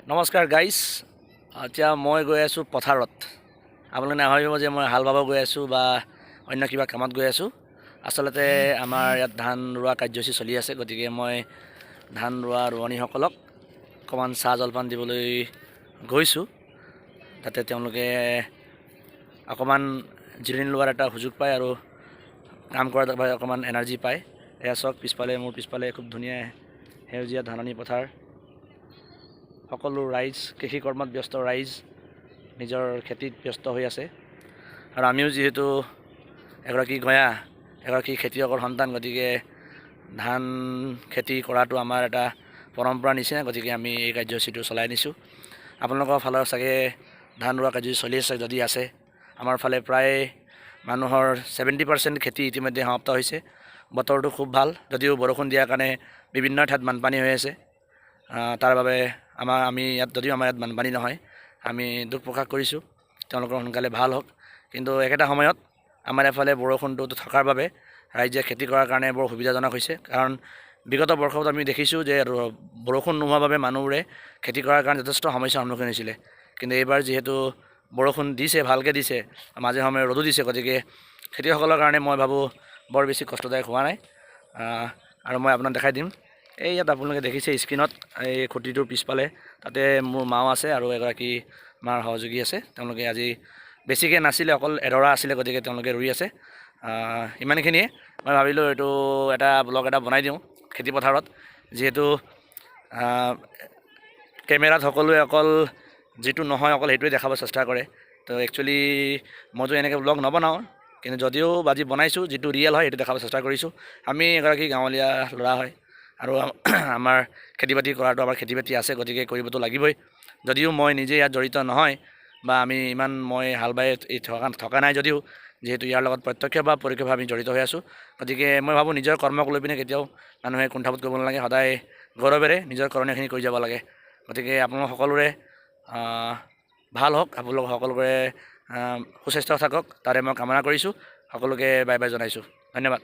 নমস্কাৰ গাইজ, এতিয়া মই গৈ আছোঁ পথাৰত। আপোনালোকে নাভাবিব যে মই হাল বাব গৈ আছোঁ বা অন্য কিবা কামত গৈ আছোঁ। আচলতে আমাৰ ইয়াত ধান ৰোৱা কাৰ্যসূচী চলি আছে, গতিকে মই ধান ৰোৱা ৰোৱনীসকলক অকণমান চাহ জলপান দিবলৈ গৈছোঁ, যাতে তেওঁলোকে অকণমান জিৰণি লোৱাৰ এটা সুযোগ পায় আৰু কাম কৰাৰ বাবে অকণমান এনাৰ্জি পায়। এয়া চাওক, মোৰ পিছফালে খুব ধুনীয়া সেউজীয়া ধাননি পথাৰ। সকলো ৰাইজ কৃষি কৰ্মত ব্যস্ত, ৰাইজ নিজৰ খেতিত ব্যস্ত হৈ আছে। আৰু আমিও যিহেতু এগৰাকী খেতিয়কৰ সন্তান, গতিকে ধান খেতি কৰাটো আমাৰ এটা পৰম্পৰা নিচিনা, গতিকে আমি এই কাৰ্যসূচীটো চলাই নিছোঁ। আপোনালোকৰ ফালৰ চাগে ধান ৰোৱা কাৰ্যসূচী চলি আছে, যদি আছে। আমাৰ ফালে প্ৰায় মানুহৰ 70% খেতি ইতিমধ্যে সমাপ্ত হৈছে। বতৰটো খুব ভাল, যদিও বৰষুণ দিয়াৰ কাৰণে বিভিন্ন ঠাইত বানপানী হৈ আছে। তাৰ বাবে আমাৰ ইয়াত বানপানী নহয়, আমি দুখ প্ৰকাশ কৰিছোঁ, তেওঁলোকৰ সোনকালে ভাল হওক। কিন্তু একেটা সময়ত আমাৰ এফালে বৰষুণটো থকাৰ বাবে ৰাইজে খেতি কৰাৰ কাৰণে বৰ সুবিধাজনক হৈছে। কাৰণ বিগত বৰ্ষত আমি দেখিছোঁ যে বৰষুণ নোহোৱাৰ বাবে মানুহবোৰে খেতি কৰাৰ কাৰণে যথেষ্ট সমস্যাৰ সন্মুখীন হৈছিলে। কিন্তু এইবাৰ যিহেতু বৰষুণ দিছে, ভালকৈ দিছে, মাজে সময়ে ৰ'দো দিছে, গতিকে খেতিয়কসকলৰ কাৰণে মই ভাবোঁ বৰ বেছি কষ্টদায়ক হোৱা নাই। আৰু মই আপোনাক দেখাই দিম, এই ইয়াত আপোনালোকে দেখিছে স্ক্ৰীণত, এই খুঁটিটোৰ পিছফালে তাতে মোৰ মাও আছে আৰু এগৰাকী মাৰ সহযোগী আছে। তেওঁলোকে আজি বেছিকৈ নাছিলে, অকল এডৰা আছিলে, গতিকে তেওঁলোকে ৰুই আছে। ইমানখিনিয়ে মই ভাবিলোঁ এইটো এটা ব্লগ এটা বনাই দিওঁ খেতিপথাৰত, যিহেতু কেমেৰাত সকলোৱে অকল যিটো নহয় অকল সেইটোৱে দেখাব চেষ্টা কৰে। তো একচুৱেলি মইতো এনেকৈ ব্লগ নবনাওঁ, কিন্তু যদিও আজি বনাইছোঁ, যিটো ৰিয়েল হয় সেইটো দেখাব চেষ্টা কৰিছোঁ। আমি এগৰাকী গাঁৱলীয়া ল'ৰা হয় আৰু আমাৰ খেতি বাতি কৰাটো আমাৰ খেতি বাতি আছে, গতিকে কৰিবতো লাগিবই। যদিও মই নিজে ইয়াত জড়িত নহয় বা মই হাল বাই থকা নাই, যদিও যিহেতু ইয়াৰ লগত প্ৰত্যক্ষ বা পৰোক্ষভাৱে আমি জড়িত হৈ আছোঁ, গতিকে মই ভাবোঁ নিজৰ কৰ্মক লৈ পিনে কেতিয়াও মানুহে কুণ্ঠাবোধ কৰিব নালাগে, সদায় গৌৰৱেৰে নিজৰ কৰণীয়খিনি কৰি যাব লাগে। গতিকে আপোনালোক সকলোৰে ভাল হওক, আপোনালোক সকলোৰে সুস্বাস্থ্য থাকক, তাৰে মই কামনা কৰিছোঁ। সকলোকে বাই বাই জনাইছোঁ। ধন্যবাদ।